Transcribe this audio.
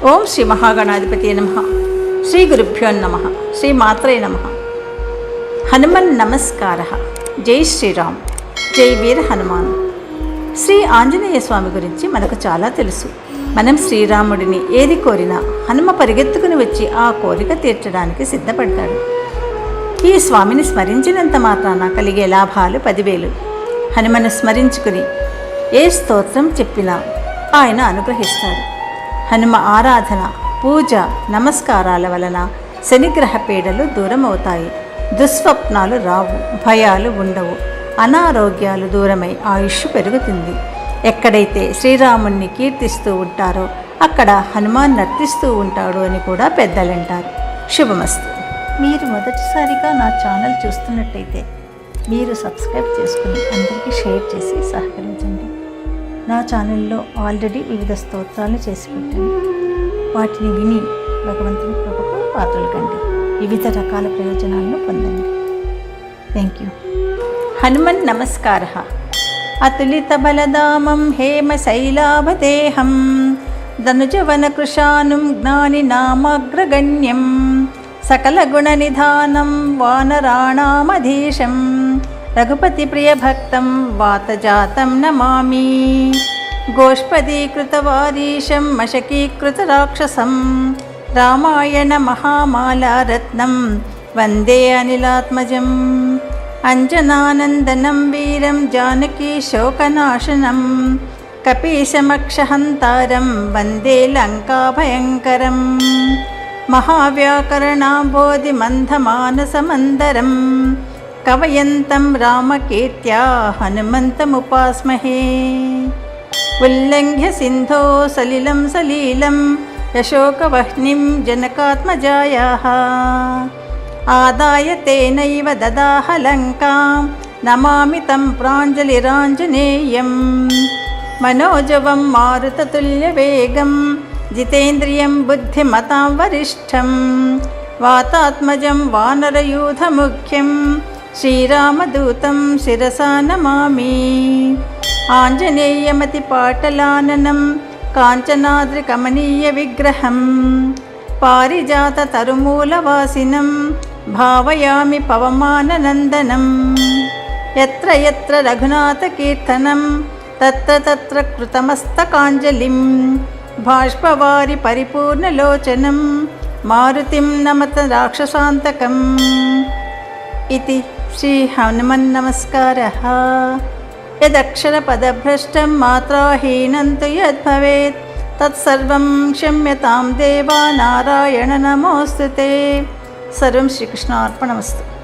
ఓం శ్రీ మహాగణాధిపతి నమః. శ్రీ గురుభ్యో నమః. శ్రీ మాత్రే నమః. హనుమన్ నమస్కార. జై శ్రీరామ్. జై వీర హనుమాన్. శ్రీ ఆంజనేయ స్వామి గురించి మనకు చాలా తెలుసు. మనం శ్రీరాముడిని ఏది కోరినా హనుమ పరిగెత్తుకుని వచ్చి ఆ కోరిక తీర్చడానికి సిద్ధపడతాడు. ఈ స్వామిని స్మరించినంత మాత్రాన కలిగే లాభాలు 10,000. హనుమను స్మరించుకుని ఏ స్తోత్రం చెప్పినా ఆయన అనుగ్రహిస్తాడు. హనుమ ఆరాధన, పూజ, నమస్కారాల వలన శనిగ్రహ పీడలు దూరం అవుతాయి. దుస్వప్నాలు రావు, భయాలు ఉండవు, అనారోగ్యాలు దూరమై ఆయుష్ పెరుగుతుంది. ఎక్కడైతే శ్రీరాముణ్ణి కీర్తిస్తూ ఉంటారో అక్కడ హనుమాన్ నర్తిస్తూ ఉంటాడు అని కూడా పెద్దలంటారు. శుభమస్తు. మీరు మొదటిసారిగా నా ఛానల్ చూస్తున్నట్టయితే మీరు సబ్స్క్రైబ్ చేసుకుని అందరికీ షేర్ చేసి సహకరించండి. నా ఛానల్లో ఆల్రెడీ వివిధ స్తోత్రాలు చేసి పెట్టాను. వాటిని విని భగవంతుని కృపకు పాత్రలు కండి. వివిధ రకాల ప్రయోజనాలను పొందండి. Thank you. హనుమన్ నమస్కార. అతులిత బలదామం హేమశైలాభదేహం ధనుజవనకృశానుం జ్ఞాని నామాగ్రగణ్యం సకల గుణ నిధానం వానరాణామధీశం రఘుపతి ప్రియభక్తం వాతజాతం నమామి. గోష్పదీకృతవారీశం మశకీకృత రాక్షసం రామాయణ మహామాలారత్నం వందే అనిలాత్మజం. అంజనానందనం వీరం జానకీ శోకనాశనం కపీశమక్షహంతారం వందే లంకాభయంకరం. మహావ్యాకరణాంబోధి మందమానసమందరం కవయంతం రామకీర్త్యా హనుమంతముపాస్మహే. ఉల్లంఘ్య సింధో సలిలం సలీలం యశోకవహ్నిం జనకాత్మజాయాః ఆదాయ తేనైవ దదాహ లంకాం నమామి తం ప్రాంజలిరాంజనేయం. మనోజవం మారుతతుల్యవేగం జితేంద్రియం బుద్ధిమతాం వరిష్టం వాతాత్మజం వానరయూథముఖ్యం శ్రీరామదూతం శిరసా నమామి. ఆంజనేయమతి పాటలాననం కాంచనాద్రికమనీయ విగ్రహం పారిజాత తరుమూలవాసినం భావయామి పవమాననందనం. యత్ర యత్ర రఘునాథ కీర్తనం తత్ర తత్ర కృతమస్తకాంజలిం బాష్పవారి పరిపూర్ణలోచనం మారుతిం నమత రాక్షసాంతకం. ఇది శ్రీ హనుమన్ నమస్కారః. యదక్షరపదభ్రష్టం మాత్రాహీనం తు యద్భవేత్ తత్సర్వం క్షమ్యతాం దేవా నారాయణ నమోస్తుతే. సర్వం శ్రీకృష్ణార్పణమస్తు.